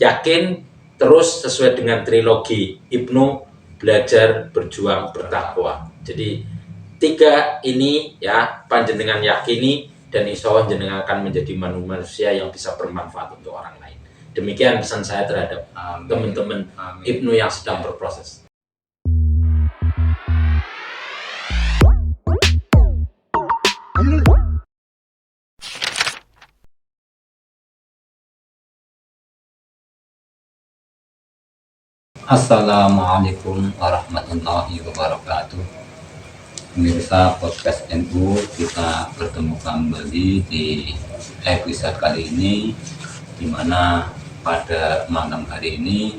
yakin terus sesuai dengan trilogi Ibnu, belajar, berjuang, bertakwa. Jadi 3 ini ya panjenengan yakini dan insya Allah jenengan akan menjadi manusia yang bisa bermanfaat untuk orang lain. Demikian pesan saya terhadap teman-teman Ibnu yang sedang berproses. Assalamualaikum warahmatullahi wabarakatuh. Pemirsa podcast NU, kita bertemu kembali di episode kali ini, di mana pada malam hari ini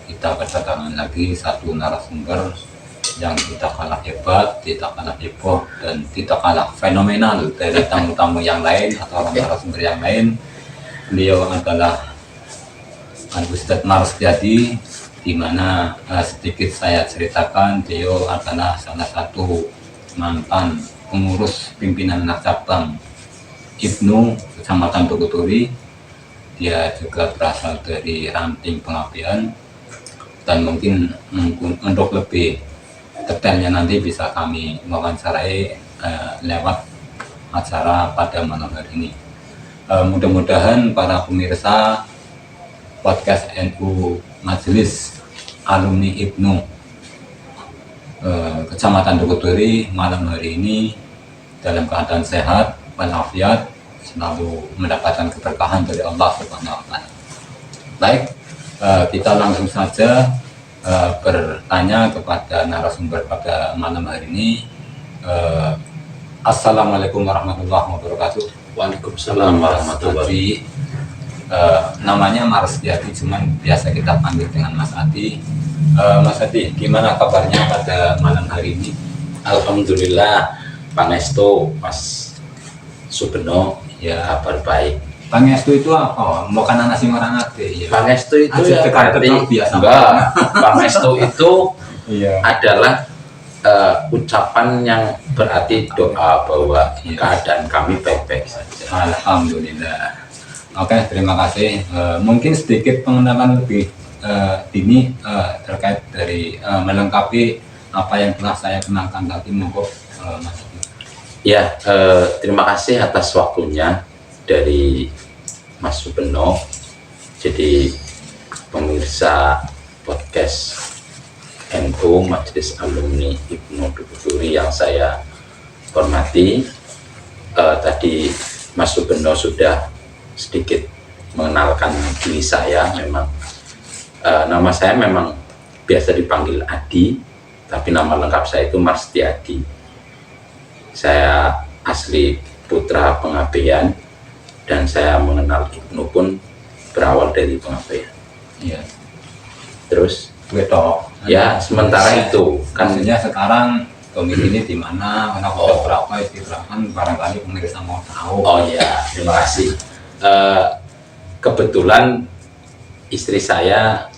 kita kedatangan lagi satu narasumber yang tidak kalah hebat, tidak kalah heboh, dan tidak kalah fenomenal dari tamu-tamu yang lain atau narasumber yang lain. Beliau adalah Ustadz Marsdiadi, di mana sedikit saya ceritakan, beliau adalah salah satu mantan pengurus pimpinan anak cabang Ibnu Kecamatan Tuguturi. Dia juga berasal dari ranting pengabdian, dan mungkin untuk lebih detailnya nanti bisa kami wawancarai lewat acara pada malam hari ini. Mudah-mudahan para pemirsa podcast NU Majelis Alumni Ibnu Kecamatan Tuguturi malam hari ini dalam keadaan sehat, walafiat, selalu mendapatkan keberkahan dari Allah Subhanahu wa Ta'ala. Baik, kita langsung saja bertanya kepada narasumber pada malam hari ini. Assalamualaikum warahmatullahi wabarakatuh. Waalaikumsalam warahmatullahi wabarakatuh. Namanya Marsdiadi, cuman biasa kita panggil dengan Mas Adi. Mas Adi, gimana kabarnya pada malam hari ini? Alhamdulillah, Pangestu Mas Subeno, ya kabar baik. Pangestu itu apa? Bukan nasi orang ade ya. Pangestu itu ya biasa. Enggak, Pangestu itu iya, adalah ucapan yang berarti doa bahwa keadaan kami baik-baik saja. Alhamdulillah. Oke, terima kasih. Mungkin sedikit pengenalan lebih dini terkait dari melengkapi apa yang telah saya kenalkan tadi, monggo Mas. Ya, terima kasih atas waktunya dari Mas Subeno. Jadi pemirsa podcast NU Majelis Alumni Ibnu Tuguturi yang saya hormati, tadi Mas Subeno sudah sedikit mengenalkan diri saya. Memang nama saya memang biasa dipanggil Adi, tapi nama lengkap saya itu Marsdiadi. Saya asli putra pengabdian, dan saya mengenal Ibnu pun berawal dari pengabdian. Iya. Terus Betul. ya sementara itu kan sekarang komisi ini di mana, anak berapa istilahkan, barangkali pemirsa mau tahu. Oh ya, terima kasih. Kebetulan istri saya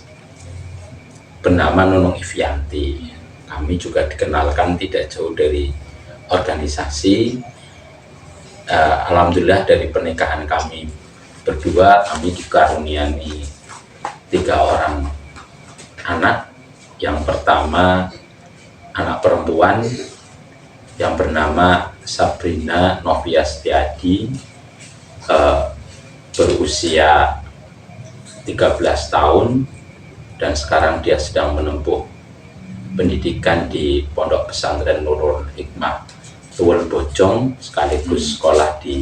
bernama Nunung Ivianti. Kami juga dikenalkan tidak jauh dari organisasi. Alhamdulillah dari pernikahan kami berdua, kami dikaruniai 3 orang anak. Yang pertama anak perempuan yang bernama Sabrina Novia Setiadi, berusia 13 tahun, dan sekarang dia sedang menempuh pendidikan di Pondok Pesantren Nurul Hikmah Tuwel Bojong, sekaligus sekolah di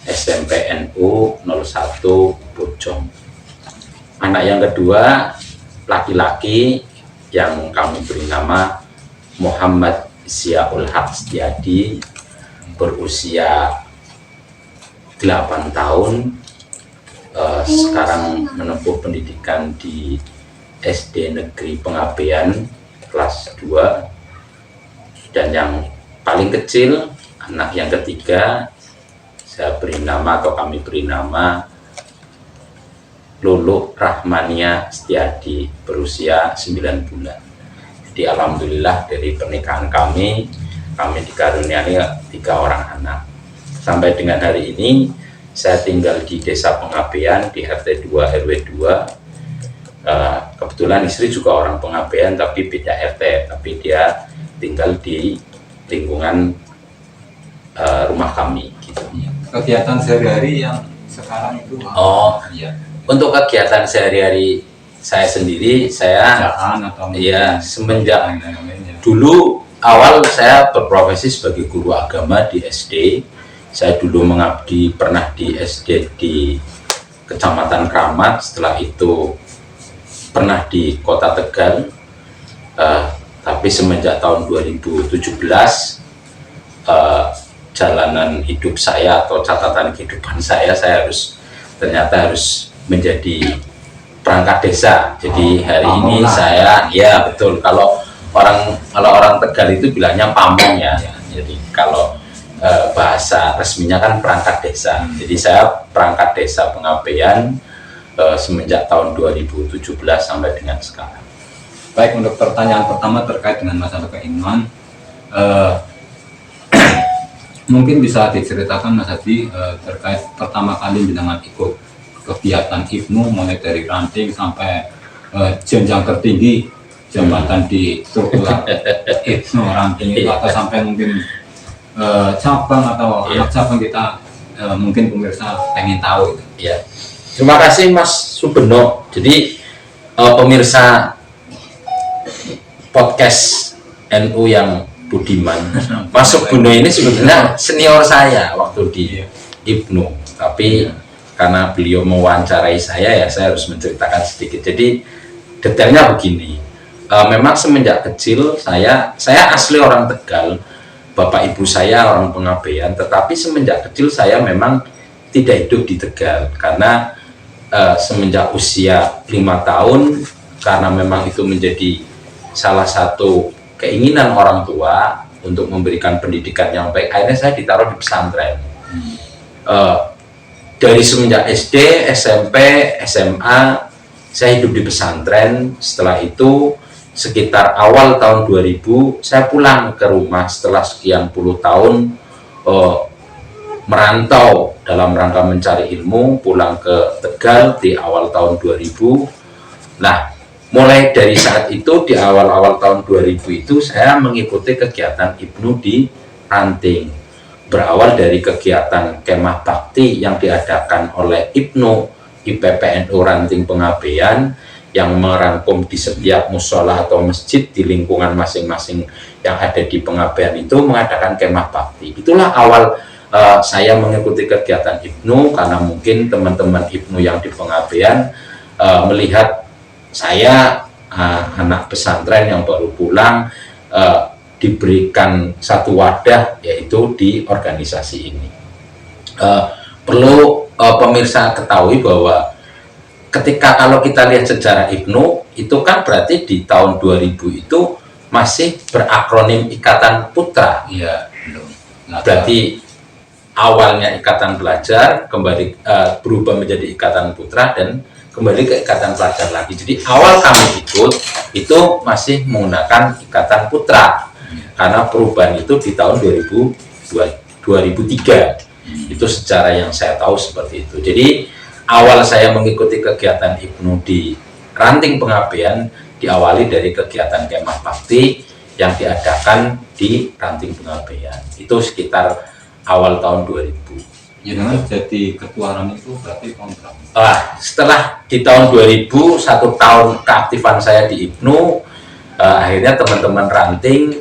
SMP NU 01 Bojong. Anak yang kedua laki-laki yang kami beri nama Muhammad Ziaul Haq Setiadi, berusia 8 tahun, sekarang menempuh pendidikan di SD Negeri Pengabdian kelas 2. Dan yang paling kecil, anak yang ketiga, saya beri nama atau kami beri nama Lulu Rahmania Setiadi, berusia 9 bulan. Jadi alhamdulillah dari pernikahan kami dikaruniai 3 orang anak. Sampai dengan hari ini saya tinggal di Desa Pengabean di RT 2 RW 2. Kebetulan istri juga orang Pengabean tapi beda RT, tapi dia tinggal di lingkungan rumah kami gitu. Kegiatan sehari-hari yang sekarang itu iya. Untuk kegiatan sehari-hari saya sendiri, saya semenjak dulu awal saya berprofesi sebagai guru agama di SD. Saya dulu mengabdi pernah di SD di Kecamatan Kramat, setelah itu pernah di Kota Tegal, tapi semenjak tahun 2017 jalanan hidup saya atau catatan kehidupan saya ternyata harus menjadi perangkat desa. Jadi hari ini saya, ya betul, kalau orang Tegal itu bilangnya pamong ya. Jadi kalau bahasa resminya kan perangkat desa. Jadi saya perangkat desa Pengabean semenjak tahun 2017 sampai dengan sekarang. Baik, untuk pertanyaan pertama terkait dengan masalah keimanan, mungkin bisa diceritakan Mas Hadi terkait pertama kali dengan ikut kegiatan IPNU mulai dari ranting sampai jenjang tertinggi jabatan di struktur IPNU ranting itu, atau sampai mungkin cabang atau anak cabang kita, mungkin pemirsa pengen tahu itu. Ya. Terima kasih Mas Subeno. Jadi pemirsa podcast NU yang budiman, Mas Subeno ini sebetulnya senior saya waktu di IPNU, tapi karena beliau mewawancarai saya, ya saya harus menceritakan sedikit. Jadi detailnya begini, memang semenjak kecil saya asli orang Tegal, bapak ibu saya orang Pengabean, tetapi semenjak kecil saya memang tidak hidup di Tegal karena semenjak usia 5 tahun, karena memang itu menjadi salah satu keinginan orang tua untuk memberikan pendidikan yang baik, akhirnya saya ditaruh di pesantren. Dari semenjak SD, SMP, SMA saya hidup di pesantren. Setelah itu sekitar awal tahun 2000 saya pulang ke rumah setelah sekian puluh tahun merantau dalam rangka mencari ilmu, pulang ke Tegal di awal tahun 2000. Nah, mulai dari saat itu di awal-awal tahun 2000 itu saya mengikuti kegiatan IPNU di Ranting. Berawal dari kegiatan kemah bakti yang diadakan oleh IPNU IPPNU Ranting Pengabean, yang merangkum di setiap musola atau masjid di lingkungan masing-masing yang ada di Pengabean itu mengadakan kemah bakti. Itulah awal saya mengikuti kegiatan IPNU, karena mungkin teman-teman IPNU yang di Pengabean melihat saya anak pesantren yang baru pulang diberikan satu wadah, yaitu di organisasi ini. Perlu pemirsa ketahui bahwa ketika kalau kita lihat sejarah IPNU itu kan berarti di tahun 2000 itu masih berakronim Ikatan Putra. Iya, belum. Berarti awalnya Ikatan Pelajar, kembali berubah menjadi Ikatan Putra, dan kembali ke Ikatan Pelajar lagi. Jadi awal kami ikut itu masih menggunakan Ikatan Putra, karena perubahan itu di tahun 2003. Itu sejarah yang saya tahu seperti itu. Jadi awal saya mengikuti kegiatan IPNU di Ranting Pengabean diawali dari kegiatan kemah bakti yang diadakan di Ranting Pengabean. Itu sekitar awal tahun 2000. Ya, dengan jadi ketua RAM itu berarti kontrak. Setelah di tahun 2000, 1 tahun keaktifan saya di IPNU, akhirnya teman-teman Ranting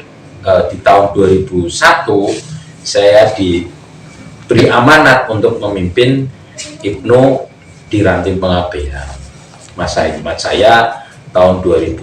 di tahun 2001 saya diberi amanat untuk memimpin IPNU di Ranting Pengabean. Masa khidmat saya tahun 2001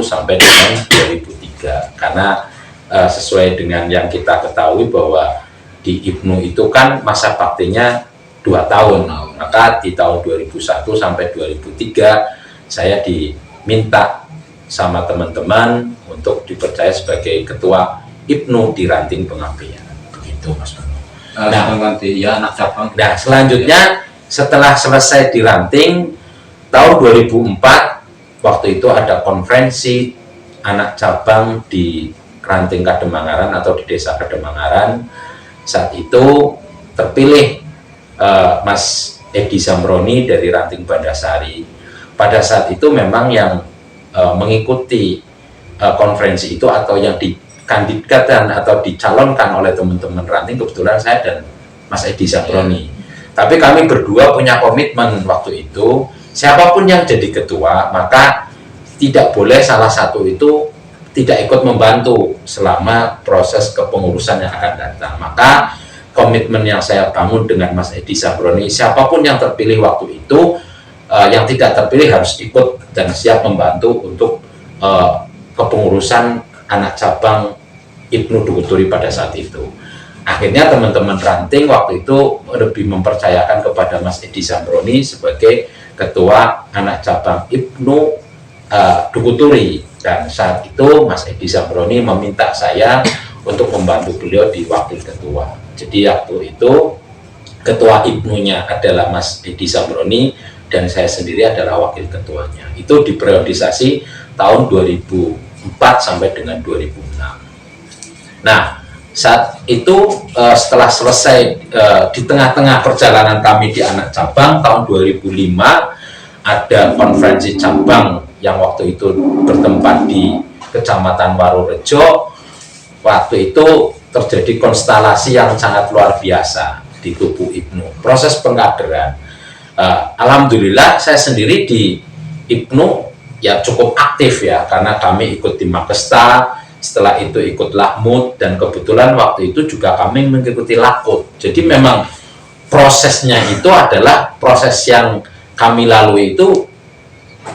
sampai dengan 2003, karena sesuai dengan yang kita ketahui bahwa di IPNU itu kan masa baktinya 2 tahun, maka di tahun 2001 sampai 2003 saya diminta sama teman-teman untuk dipercaya sebagai ketua IPNU di Ranting Pengabean. Begitu Mas. Anak cabang. Nah, selanjutnya setelah selesai di Ranting tahun 2004, waktu itu ada konferensi anak cabang di Ranting Kademangaran atau di Desa Kademangaran. Saat itu terpilih Mas Edi Zamroni dari Ranting Bandasari. Pada saat itu memang yang mengikuti konferensi itu atau yang dikandidatkan atau dicalonkan oleh teman-teman Ranting kebetulan saya dan Mas Edi Zamroni. Tapi kami berdua punya komitmen waktu itu, siapapun yang jadi ketua maka tidak boleh salah satu itu tidak ikut membantu selama proses kepengurusan yang akan datang. Maka komitmen yang saya bangun dengan Mas Edi Zamroni, siapapun yang terpilih waktu itu, yang tidak terpilih harus ikut dan siap membantu untuk kepengurusan anak cabang Ibnu Dukuturi pada saat itu. Akhirnya teman-teman Ranting waktu itu lebih mempercayakan kepada Mas Edi Zamroni sebagai ketua anak cabang Ibnu Dukuturi, dan saat itu Mas Edi Zamroni meminta saya untuk membantu beliau di wakil ketua. Jadi waktu itu ketua Ibnunya adalah Mas Edi Zamroni dan saya sendiri adalah wakil ketuanya. Itu diperiodisasi tahun 2004 sampai dengan 2006. Nah, saat itu setelah selesai di tengah-tengah perjalanan kami di anak cabang tahun 2005 ada konferensi cabang yang waktu itu bertempat di Kecamatan Warurejo. Waktu itu terjadi konstelasi yang sangat luar biasa di tubuh Ibnu. Proses pengkaderan, alhamdulillah saya sendiri di Ibnu ya cukup aktif ya, karena kami ikut di Makesta, setelah itu ikut Lahmud, dan kebetulan waktu itu juga kami mengikuti Lakut. Jadi memang prosesnya itu adalah proses yang kami lalui itu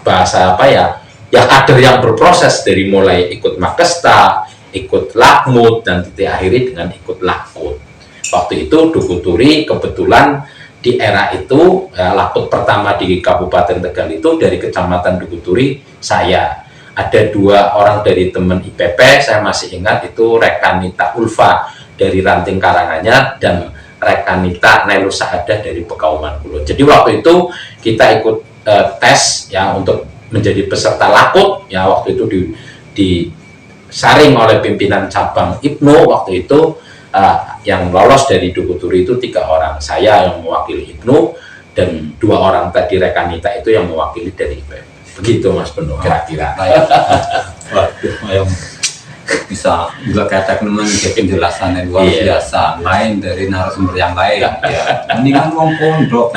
bahasa apa ya, ya kader yang berproses dari mulai ikut Makesta, ikut Lahmud, dan titik akhiri dengan ikut Lakut. Waktu itu Dukuturi kebetulan di era itu Lakut pertama di Kabupaten Tegal itu dari Kecamatan Dukuturi saya. Ada 2 orang dari teman IPP, saya masih ingat itu Rekanita Ulfa dari Ranting Karanganyar dan Rekanita Nailu Saadah dari Pekauman Kulon. Jadi waktu itu kita ikut tes ya untuk menjadi peserta Lakut ya, waktu itu disaring oleh pimpinan cabang Ibnu waktu itu. Yang lolos dari Dukuturi itu 3 orang, saya yang mewakili Ibnu dan 2 orang tadi Rekanita itu yang mewakili dari IPP. Begitu Mas Beno kira-kira. Waduh, yang bisa juga kata teman penjelasan yang luar biasa, lain dari narasumber yang lain ya. Ini kan wong pondok,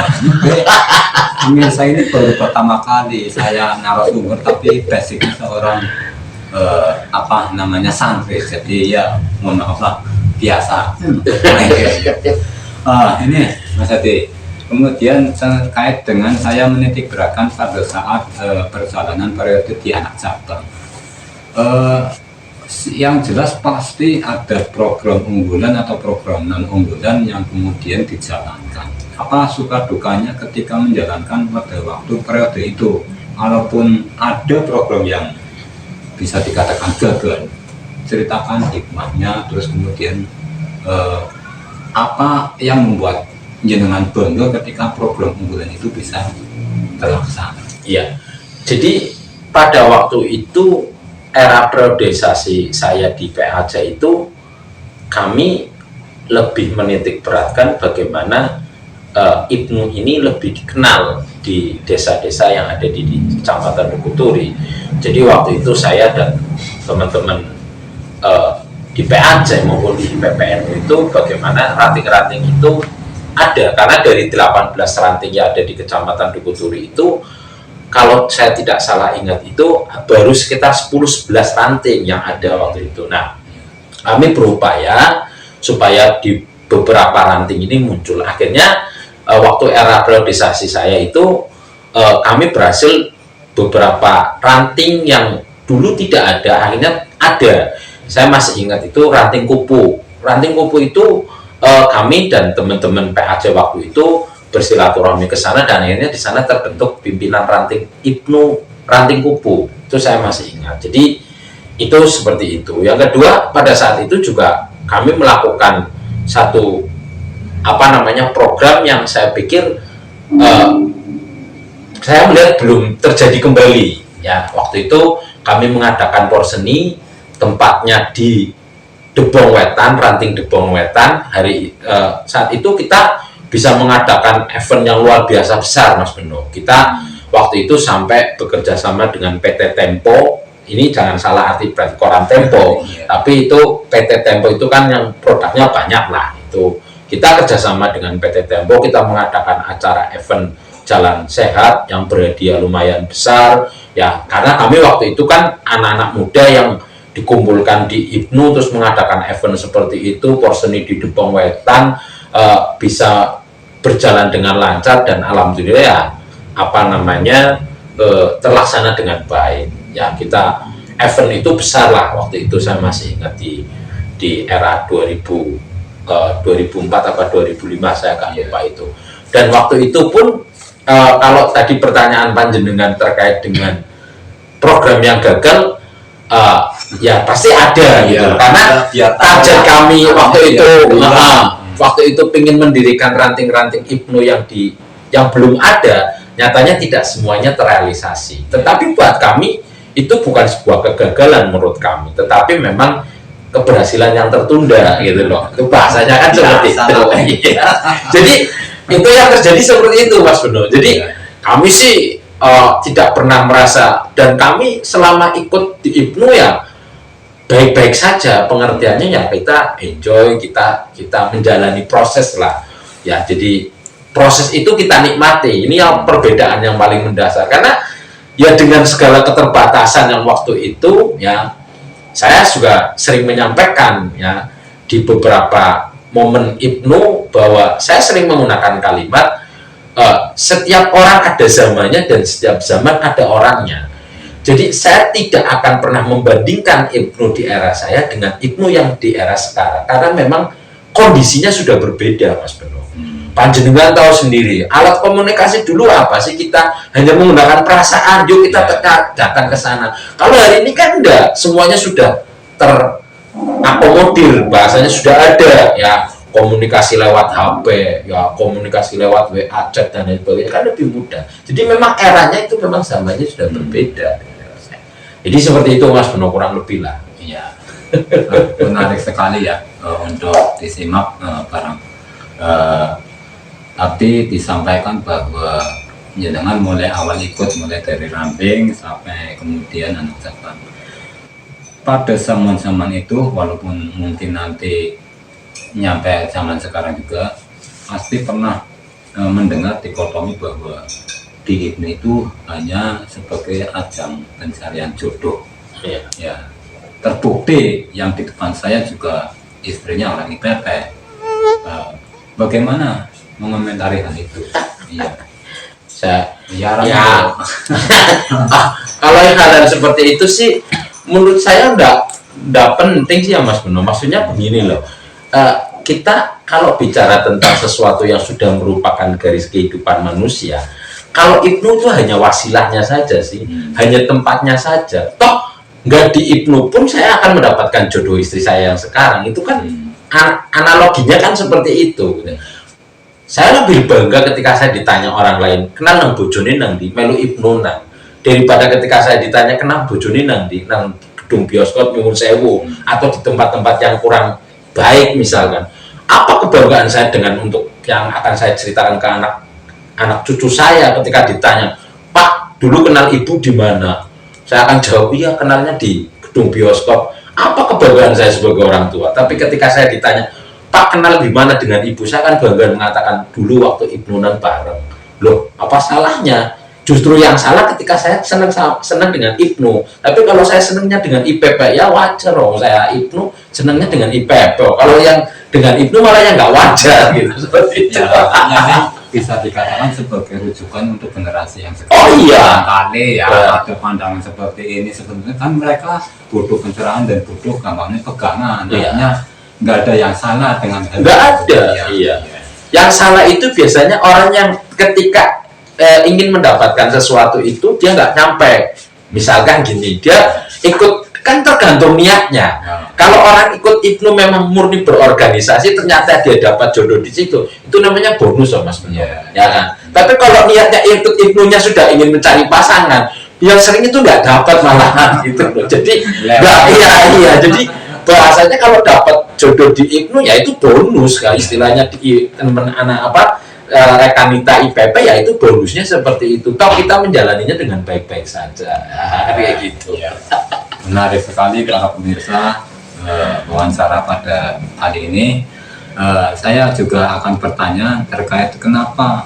pemirsa ini baru pertama kali saya narasumber, tapi basicnya seorang santri, jadi ya mohon maaf lah, biasa. Ini Mas Adi, kemudian terkait dengan saya menitik beratkan pada saat perjalanan periode di anak cabang, yang jelas pasti ada program unggulan atau program non unggulan yang kemudian dijalankan. Apa suka dukanya ketika menjalankan pada waktu periode itu, walaupun ada program yang bisa dikatakan gagal, ceritakan hikmahnya, terus kemudian apa yang membuat jenengan bangga ketika program unggulan itu bisa terlaksana. Iya, jadi pada waktu itu era periodisasi saya di PAJ itu kami lebih menitik beratkan bagaimana Ibnu ini lebih dikenal di desa-desa yang ada di Kecamatan Dukuturi. Jadi waktu itu saya dan teman-teman di PAJ maupun di PPNU itu bagaimana ranting-ranting itu ada, karena dari 18 ranting yang ada di Kecamatan Dukuturi itu, kalau saya tidak salah ingat itu baru sekitar 10-11 ranting yang ada waktu itu. Nah, kami berupaya supaya di beberapa ranting ini muncul. Akhirnya waktu era periodisasi saya itu kami berhasil beberapa ranting yang dulu tidak ada, akhirnya ada. Saya masih ingat itu ranting kupu. Ranting kupu itu kami dan teman-teman PAJ waktu itu bersilaturahmi ke sana, dan akhirnya di sana terbentuk pimpinan ranting Ibnu Ranting Kupu. Itu saya masih ingat. Jadi itu seperti itu. Yang kedua, pada saat itu juga kami melakukan satu program yang saya pikir saya melihat belum terjadi kembali. Ya, waktu itu kami mengadakan porseni, tempatnya di Debong Wetan, Ranting Debong Wetan. Saat itu kita bisa mengadakan event yang luar biasa besar, Mas Beno. Kita waktu itu sampai bekerja sama dengan PT Tempo. Ini jangan salah arti berarti koran Tempo, tapi itu PT Tempo itu kan yang produknya banyak lah. Itu kita kerjasama dengan PT Tempo, kita mengadakan acara event jalan sehat yang berhadiah lumayan besar ya, karena kami waktu itu kan anak-anak muda yang dikumpulkan di IPNU terus mengadakan event seperti itu, porseni di Depong Wetan bisa berjalan dengan lancar dan alhamdulillah ya terlaksana dengan baik ya. Kita event itu besar lah waktu itu, saya masih ingat di era 2004 apa 2005 saya nggak lupa itu. Dan waktu itu pun kalau tadi pertanyaan panjenengan terkait dengan program yang gagal, ya pasti ada gitu, karena target kami waktu itu ingin mendirikan ranting-ranting IPNU yang belum ada, nyatanya tidak semuanya terrealisasi. Tetapi buat kami itu bukan sebuah kegagalan menurut kami, tetapi memang keberhasilan yang tertunda gitu loh. Itu bahasanya kan seperti itu. Jadi itu yang terjadi seperti itu, Mas Beno. Jadi kami sih tidak pernah merasa, dan kami selama ikut di IPNU ya baik-baik saja, pengertiannya ya kita enjoy, kita menjalani proses lah ya. Jadi proses itu kita nikmati. Ini yang perbedaan yang paling mendasar, karena ya dengan segala keterbatasan yang waktu itu ya, saya juga sering menyampaikan ya di beberapa momen IPNU bahwa saya sering menggunakan kalimat setiap orang ada zamannya dan setiap zaman ada orangnya. Jadi saya tidak akan pernah membandingkan IPNU di era saya dengan IPNU yang di era sekarang, karena memang kondisinya sudah berbeda, Mas Beno. Panjenengan tahu sendiri, alat komunikasi dulu apa sih, kita hanya menggunakan perasaan, yuk kita datang ke sana. Kalau hari ini kan enggak, semuanya sudah terakomodir, bahasanya sudah ada ya, komunikasi lewat HP, ya komunikasi lewat WA, chat dan lain sebagainya, kan lebih mudah. Jadi memang eranya itu memang zamannya sudah berbeda. Jadi seperti itu, Mas Beno, kurang lebih lah. Iya, menarik sekali ya untuk disimak tapi disampaikan bahwa ya dengan mulai awal ikut, mulai dari ramping sampai kemudian anak cabang. Pada zaman-zaman itu, walaupun mungkin nanti nyampe zaman sekarang juga, pasti pernah mendengar dikotomi bahwa di IPNU itu hanya sebagai ajang pencarian jodoh. Ya, terbukti yang di depan saya juga istrinya orang IPP. Bagaimana mengomentari hal itu? Iya, kalau hal seperti itu sih menurut saya enggak penting sih ya, Mas Beno. Maksudnya begini loh, kita kalau bicara tentang sesuatu yang sudah merupakan garis kehidupan manusia, kalau IPNU itu hanya wasilahnya saja sih, hanya tempatnya saja. Toh nggak di IPNU pun saya akan mendapatkan jodoh istri saya yang sekarang. Itu kan analoginya kan seperti itu. Saya lebih bangga ketika saya ditanya orang lain, kenal nang bojone nang di melu IPNU nang, daripada ketika saya ditanya kenal bojone nang di nang gedung bioskop Nyuwun Sewu atau di tempat-tempat yang kurang baik misalkan. Apa kebanggaan saya dengan untuk yang akan saya ceritakan ke anak cucu saya ketika ditanya, Pak, dulu kenal ibu di mana? Saya akan jawab, iya kenalnya di gedung bioskop. Apa kebanggaan saya sebagai orang tua? Tapi ketika saya ditanya, Pak kenal di mana dengan ibu? Saya akan bangga mengatakan dulu waktu IPNU-nan bareng. Loh, apa salahnya? Justru yang salah ketika saya senang dengan IPNU. Tapi kalau saya senangnya dengan IPP, ya wajar dong. Saya IPNU senangnya dengan IPP. Kalau yang dengan IPNU malah yang nggak wajar gitu. Seperti itu. Ya, bisa dikatakan sebagai rujukan untuk generasi yang sekarang. Oh iya. Kali ya, ada pandangan seperti ini. Sebenarnya kan mereka butuh pencerahan dan butuh gampangnya pegangan. Artinya nggak ada yang salah dengan hal nggak ada. Iya. Yang salah itu biasanya orang yang ketika ingin mendapatkan sesuatu itu dia nggak nyampe. Misalkan gini, dia ikut, kan tergantung niatnya. Kalau orang ikut IPNU memang murni berorganisasi, ternyata dia dapat jodoh di situ, itu namanya bonus, Mas Beno. Ya kan? Tapi kalau niatnya ikut IPNU-nya sudah ingin mencari pasangan, yang sering itu nggak dapat malahan gitu loh. Jadi iya. Jadi bahasanya kalau dapat jodoh di IPNU ya itu bonus, kan istilahnya di teman anak rekanita IPP ya itu bonusnya seperti itu. Toh kita menjalaninya dengan baik-baik saja. Kayak gitu. Ya. Menarik sekali para pemirsa wawancara pada kali ini. Saya juga akan bertanya terkait kenapa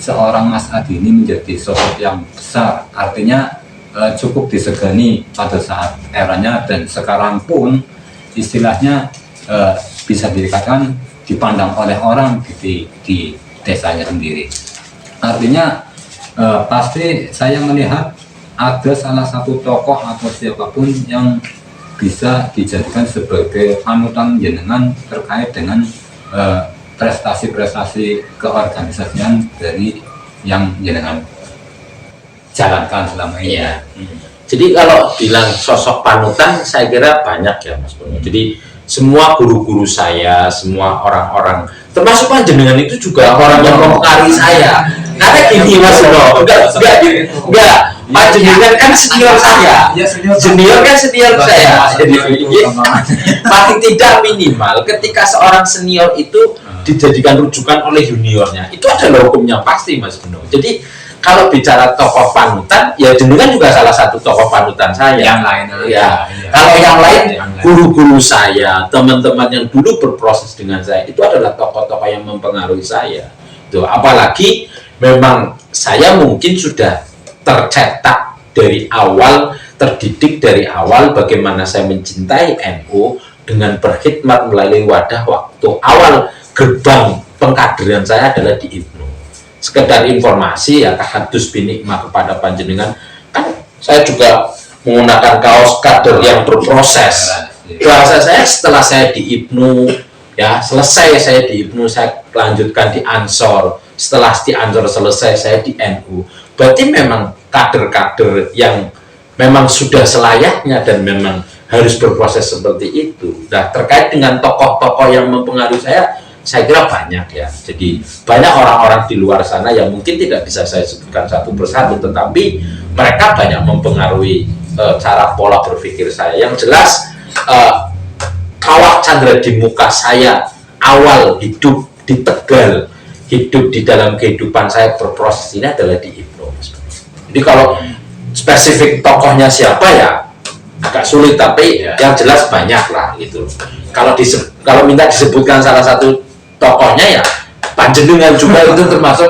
seorang Mas Adi ini menjadi sosok yang besar. Artinya cukup disegani pada saat eranya dan sekarang pun istilahnya bisa dikatakan dipandang oleh orang di desanya sendiri. Artinya pasti saya melihat ada salah satu tokoh atau siapapun yang bisa dijadikan sebagai panutan jenengan terkait dengan prestasi-prestasi keorganisasian dari yang jenengan jalankan selama ini. Iya. Jadi kalau bilang sosok panutan, saya kira banyak ya Mas Bono. Jadi semua guru-guru saya, semua orang-orang, termasuk panjenengan itu juga orang yang mempengaruhi saya. Karena gini Mas Bono, enggak. Panjenengan kan senior saya, junior kan senior saya. Jadi paling tidak minimal ketika seorang senior itu dijadikan rujukan oleh juniornya, itu adalah hukumnya pasti Mas Bono. Jadi kalau bicara tokoh panutan, ya jenengan juga salah satu tokoh panutan saya. Yang lain ya. Kalau yang lain, guru-guru saya, teman-teman yang dulu berproses dengan saya, itu adalah tokoh-tokoh yang mempengaruhi saya. Tuh, apalagi memang saya mungkin sudah tercetak dari awal, terdidik dari awal bagaimana saya mencintai NU dengan berkhidmat melalui wadah waktu awal gerbang pengkaderan saya adalah di IPNU. Sekedar informasi ya, tahadus binikmah kepada panjenengan, kan saya juga menggunakan kaos kader yang berproses. Bahasa saya setelah saya di IPNU, ya selesai saya di IPNU, saya lanjutkan di Ansor. Setelah di Ansor selesai saya di NU. Berarti memang kader-kader yang memang sudah selayaknya dan memang harus berproses seperti itu. Nah, terkait dengan tokoh-tokoh yang mempengaruhi saya kira banyak ya. Jadi banyak orang-orang di luar sana yang mungkin tidak bisa saya sebutkan satu persatu, tetapi mereka banyak mempengaruhi cara pola berpikir saya. Yang jelas kawah candra di muka saya awal hidup di Tegal, hidup di dalam kehidupan saya berproses ini adalah di IPNU. Jadi kalau spesifik tokohnya siapa ya agak sulit, tapi yang jelas banyak lah gitu. Kalau minta disebutkan salah satu tokohnya ya panjenengan juga itu termasuk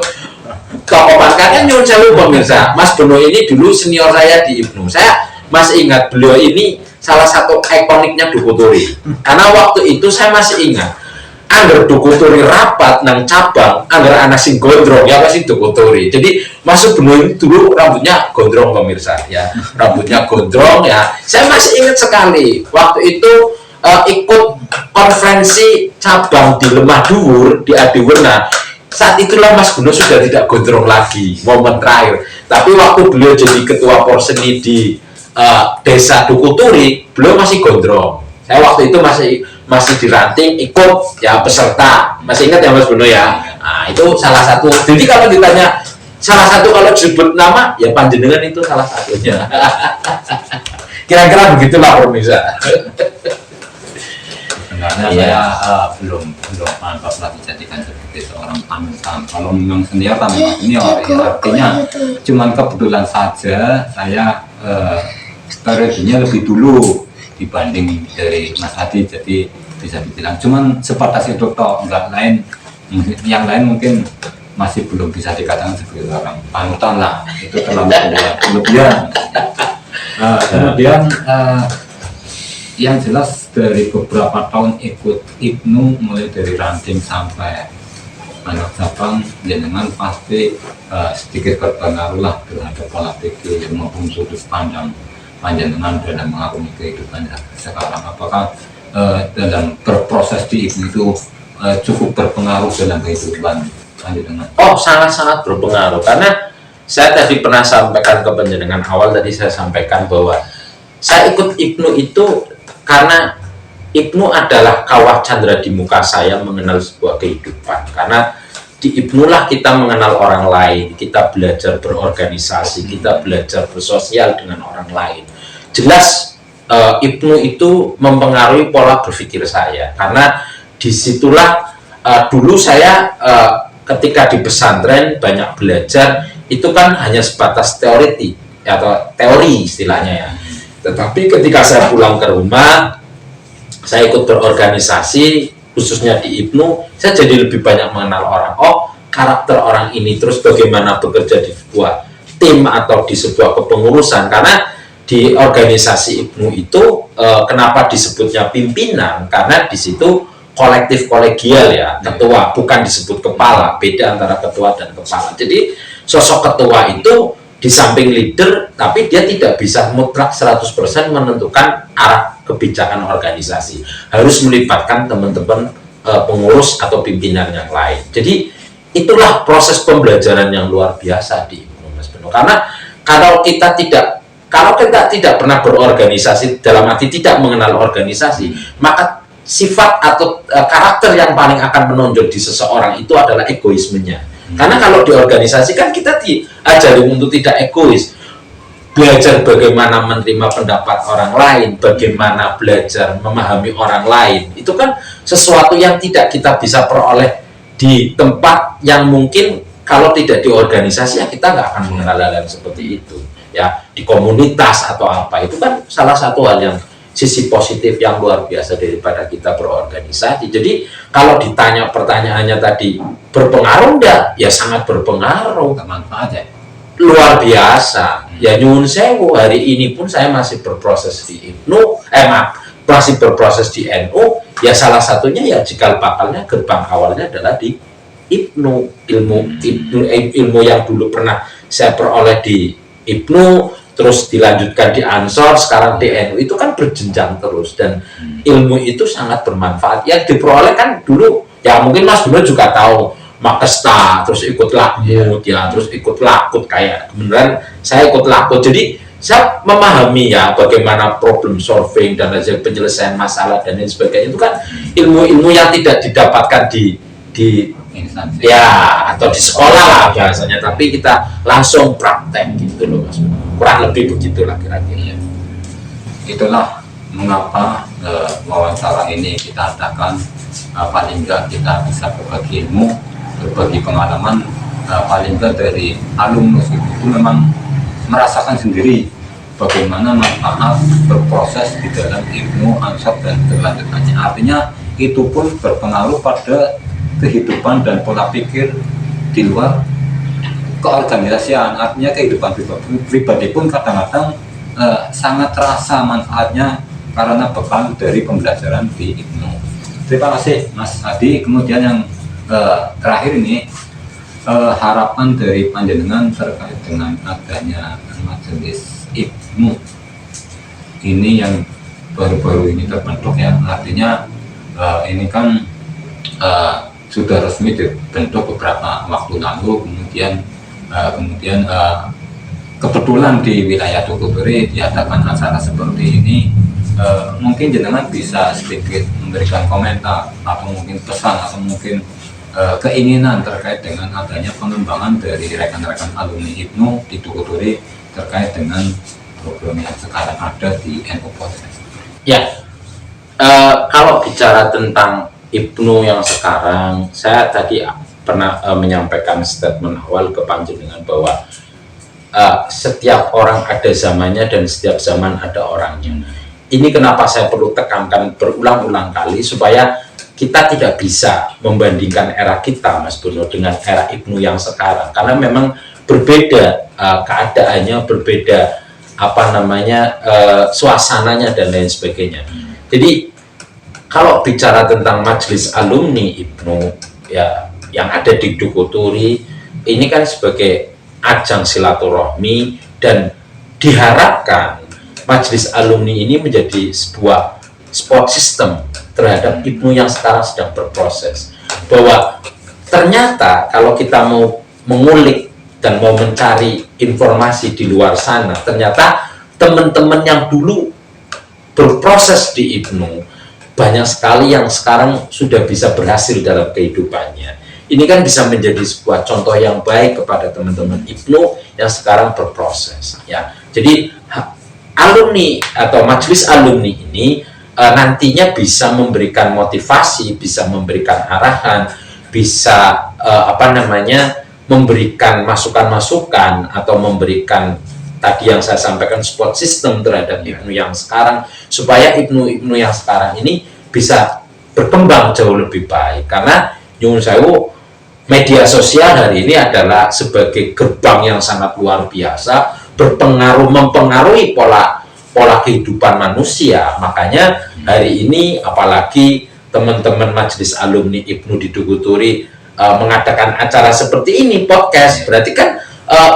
tokoh makanya nyuwun sewu pemirsa. Mas Bono ini dulu senior saya di IPNU. Saya masih ingat beliau ini salah satu ikoniknya Dukuturi. Karena waktu itu saya masih ingat anggar Dukuturi rapat nang cabang, anggar anak sing gondrong ya pasti Dukuturi. Jadi Mas Bono ini dulu rambutnya gondrong pemirsa ya, rambutnya gondrong ya. Saya masih ingat sekali waktu itu ikut konferensi cabang di Lemah Dhuwur di Adiwerna. Saat itulah Mas Bono sudah tidak gondrong lagi, momen terakhir. Tapi waktu beliau jadi ketua Porseni di desa Dukuturi, beliau masih gondrong. Saya waktu itu masih diranting ikut ya peserta. Masih ingat ya Mas Bono ya? Nah, itu salah satu. Jadi kalau ditanya salah satu, kalau disebut nama ya panjenengan itu salah satunya. Kira-kira begitulah pemirsa. Sebenarnya saya belum mantap lah dijadikan sebagai seorang panutan. Kalau memang senior, memang senior ya, artinya cuman kebetulan saja saya periodenya lebih dulu dibanding dari Mas Adi, jadi bisa dibilang cuman sebatas itu toh, enggak lain. Yang lain mungkin masih belum bisa dikatakan sebagai orang panutan lah, itu terlalu kemudian yang jelas dari beberapa tahun ikut IPNU, mulai dari ranting sampai anak cabang, jenengan pasti sedikit berpengaruh lah terhadap pola pikir maupun sudut pandang panjenengan dalam mengarungi kehidupan sekarang. Apakah dalam berproses di IPNU itu cukup berpengaruh dalam kehidupan panjenengan? Oh, sangat-sangat berpengaruh, karena saya tadi pernah sampaikan ke panjenengan awal, tadi saya sampaikan bahwa saya ikut IPNU itu karena IPNU adalah kawah candra di muka saya mengenal sebuah kehidupan. Karena di IPNU lah kita mengenal orang lain, kita belajar berorganisasi, kita belajar bersosial dengan orang lain. Jelas IPNU itu mempengaruhi pola berpikir saya, karena disitulah dulu saya ketika di pesantren banyak belajar itu kan hanya sebatas teori atau teori istilahnya ya. Tetapi ketika saya pulang ke rumah, saya ikut berorganisasi, khususnya di IPNU, saya jadi lebih banyak mengenal orang. Oh, karakter orang ini, terus bagaimana bekerja di sebuah tim atau di sebuah kepengurusan. Karena di organisasi IPNU itu kenapa disebutnya pimpinan? Karena di situ kolektif kolegial ya, ketua, bukan disebut kepala. Beda antara ketua dan kepala. Jadi sosok ketua itu di samping leader, tapi dia tidak bisa mutlak 100% menentukan arah kebijakan organisasi. Harus melibatkan teman-teman pengurus atau pimpinan yang lain. Jadi itulah proses pembelajaran yang luar biasa di IPNU, Mas Beno. Karena kalau kita tidak pernah berorganisasi, dalam arti tidak mengenal organisasi, maka sifat atau karakter yang paling akan menonjol di seseorang itu adalah egoismenya. Karena kalau di organisasi kan kita diajari untuk tidak egois, belajar bagaimana menerima pendapat orang lain, bagaimana belajar memahami orang lain. Itu kan sesuatu yang tidak kita bisa peroleh di tempat yang mungkin kalau tidak di organisasi ya kita nggak akan mengenal hal seperti itu. Ya, di komunitas atau apa, itu kan salah satu hal yang sisi positif yang luar biasa daripada kita berorganisasi. Jadi kalau ditanya pertanyaannya tadi berpengaruh enggak? Ya sangat berpengaruh. Bermanfaat ya? Luar biasa. Ya nyuwun sewu, hari ini pun saya masih berproses di IPNU, masih berproses di NU. Ya salah satunya ya cikal bakalnya, gerbang awalnya adalah di IPNU. Ilmu yang dulu pernah saya peroleh di IPNU, terus dilanjutkan di Ansor, sekarang di NU, itu kan berjenjang terus, dan ilmu itu sangat bermanfaat. Yang diperoleh kan dulu, ya mungkin Mas Beno juga tahu, Makesta, terus ikut lakmut, ya, terus ikut lakut, kayak beneran saya ikut lakut. Jadi saya memahami ya bagaimana problem solving dan penyelesaian masalah dan lain sebagainya. Itu kan ilmu-ilmu yang tidak didapatkan di Instansi. ya atau di sekolah lah biasanya, tapi kita langsung praktek gitu loh Mas. Kurang lebih begitulah kira-kira. Itulah mengapa wawancara ini kita adakan, paling enggak kita bisa berbagi ilmu, berbagi pengalaman, paling enggak dari alumnus itu memang merasakan sendiri bagaimana manfaat berproses di dalam IPNU, Ansor dan berlanjutannya. Artinya itu pun berpengaruh pada kehidupan dan pola pikir di luar keorganisasian. Artinya kehidupan pribadi pun kadang-kadang sangat terasa manfaatnya karena bekal dari pembelajaran di IPNU. Terima kasih Mas Adi. Kemudian yang terakhir ini, harapan dari panjenengan terkait dengan adanya majelis IPNU ini yang baru-baru ini terbentuk ya. Artinya ini kan sudah resmi dibentuk beberapa waktu lalu, kemudian kebetulan di wilayah Tukuturi diadakan acara seperti ini. Mungkin jenengan bisa sedikit memberikan komentar atau mungkin pesan atau mungkin keinginan terkait dengan adanya pengembangan dari rekan-rekan alumni IPNU di Tukuturi terkait dengan program yang sekarang ada di NU Podcast. Ya, kalau bicara tentang IPNU yang sekarang, saya tadi pernah menyampaikan statement awal ke panjenengan bahwa setiap orang ada zamannya dan setiap zaman ada orangnya. Ini kenapa saya perlu tekankan berulang-ulang kali supaya kita tidak bisa membandingkan era kita, Mas Beno, dengan era IPNU yang sekarang, karena memang berbeda keadaannya, berbeda suasananya dan lain sebagainya. Jadi kalau bicara tentang majelis alumni IPNU ya yang ada di Tukuturi, ini kan sebagai ajang silaturahmi, dan diharapkan majelis alumni ini menjadi sebuah support system terhadap IPNU yang sekarang sedang berproses. Bahwa ternyata kalau kita mau mengulik dan mau mencari informasi di luar sana, ternyata teman-teman yang dulu berproses di IPNU banyak sekali yang sekarang sudah bisa berhasil dalam kehidupannya. Ini kan bisa menjadi sebuah contoh yang baik kepada teman-teman IPNU yang sekarang berproses. Ya, jadi alumni atau majelis alumni ini nantinya bisa memberikan motivasi, bisa memberikan arahan, bisa memberikan masukan-masukan atau memberikan tadi yang saya sampaikan support system terhadap Ibnu yang sekarang, supaya Ibnu yang sekarang ini bisa berkembang jauh lebih baik. Karena nyuwun sewu, media sosial hari ini adalah sebagai gerbang yang sangat luar biasa, mempengaruhi pola kehidupan manusia. Makanya hari ini apalagi teman-teman Majelis Alumni Ibnu di Duku Turi mengadakan acara seperti ini, podcast, berarti kan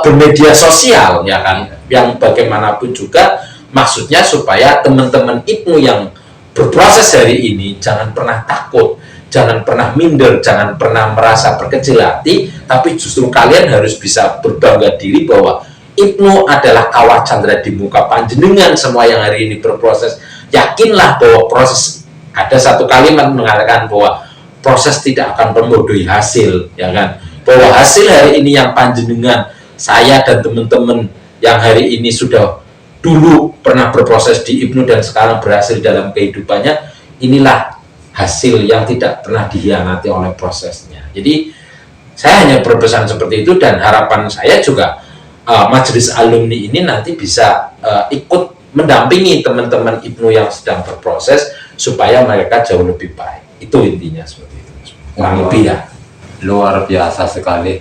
bermedia sosial, ya kan, yang bagaimanapun juga maksudnya supaya teman-teman Ibnu yang berproses hari ini jangan pernah takut, jangan pernah minder, jangan pernah merasa berkecil hati, tapi justru kalian harus bisa berbangga diri bahwa Ibnu adalah kawah candra di muka panjenengan semua yang hari ini berproses. Yakinlah bahwa proses, ada satu kalimat mengatakan bahwa proses tidak akan membodohi hasil, ya kan, bahwa hasil hari ini yang panjenengan, saya dan teman-teman yang hari ini sudah dulu pernah berproses di Ibnu dan sekarang berhasil dalam kehidupannya, inilah hasil yang tidak pernah dihianati oleh prosesnya. Jadi saya hanya berpesan seperti itu, dan harapan saya juga Majelis Alumni ini nanti bisa ikut mendampingi teman-teman Ibnu yang sedang berproses supaya mereka jauh lebih baik. Itu intinya seperti itu. Kurang lebih ya. Luar biasa sekali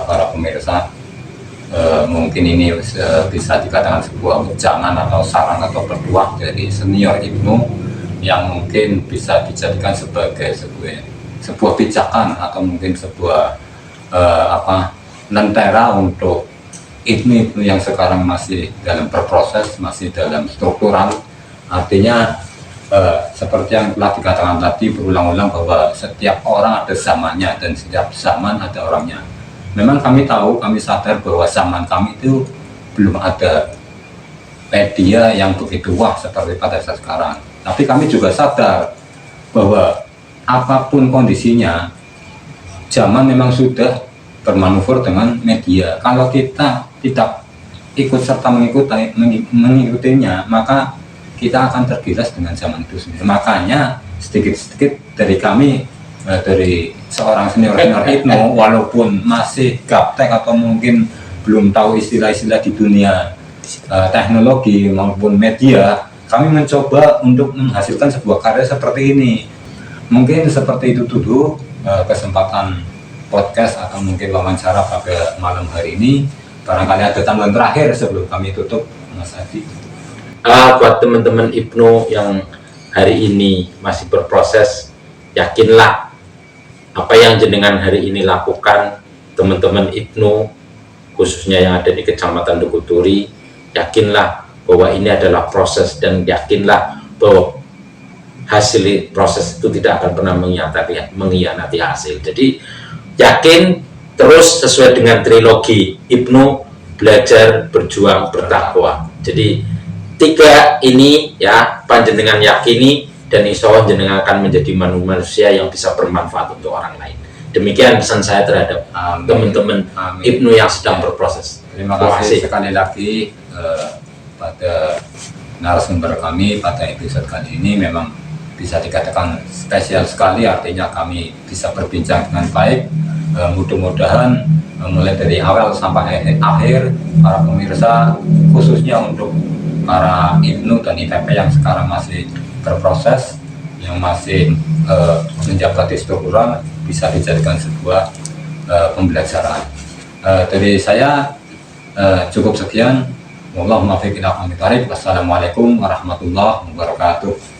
para pemirsa. Mungkin ini bisa dikatakan sebuah ujangan atau saran atau petuah dari senior Ibnu yang mungkin bisa dijadikan sebagai sebuah pijakan atau mungkin sebuah lentera untuk Ibnu yang sekarang masih dalam berproses, masih dalam struktural. Artinya seperti yang telah dikatakan tadi berulang-ulang bahwa setiap orang ada zamannya dan setiap zaman ada orangnya. Memang kami tahu, kami sadar bahwa zaman kami itu belum ada media yang begitu wah seperti pada saat sekarang. Tapi kami juga sadar bahwa apapun kondisinya, zaman memang sudah bermanuver dengan media. Kalau kita tidak ikut serta mengikutinya, maka kita akan tergilas dengan zaman itu sendiri. Makanya sedikit-sedikit dari kami, dari seorang senior Ibnu, walaupun masih gaptek atau mungkin belum tahu istilah-istilah di dunia teknologi maupun media, kami mencoba untuk menghasilkan sebuah karya seperti ini. Mungkin seperti itu dulu kesempatan podcast atau mungkin wawancara pada malam hari ini. Barangkali ada tambahan terakhir sebelum kami tutup, Mas Adi. Buat teman-teman Ibnu yang hari ini masih berproses, yakinlah apa yang jenengan hari ini lakukan, teman-teman Ibnu khususnya yang ada di Kecamatan Duku Turi, yakinlah bahwa ini adalah proses, dan yakinlah bahwa hasil proses itu tidak akan pernah mengkhianati hasil. Jadi yakin terus sesuai dengan trilogi Ibnu, belajar, berjuang, bertakwa. Jadi 3 ini ya panjenengan yakini, dan insya Allah jenengan akan menjadi manusia yang bisa bermanfaat untuk orang lain. Demikian pesan saya terhadap teman-teman Ibnu yang sedang berproses. Terima kasih sekali lagi pada narasumber kami pada episode kali ini. Memang bisa dikatakan spesial sekali, artinya kami bisa berbincang dengan baik. Mudah-mudahan mulai dari awal sampai akhir para pemirsa, khususnya untuk para Ibnu dan IPP yang sekarang masih berproses, yang masih menjabat di struktural, bisa dijadikan sebuah pembelajaran. Dari saya cukup sekian. Wallahul muwaffiq ila aqwamit thoriq. Wassalamualaikum warahmatullahi wabarakatuh.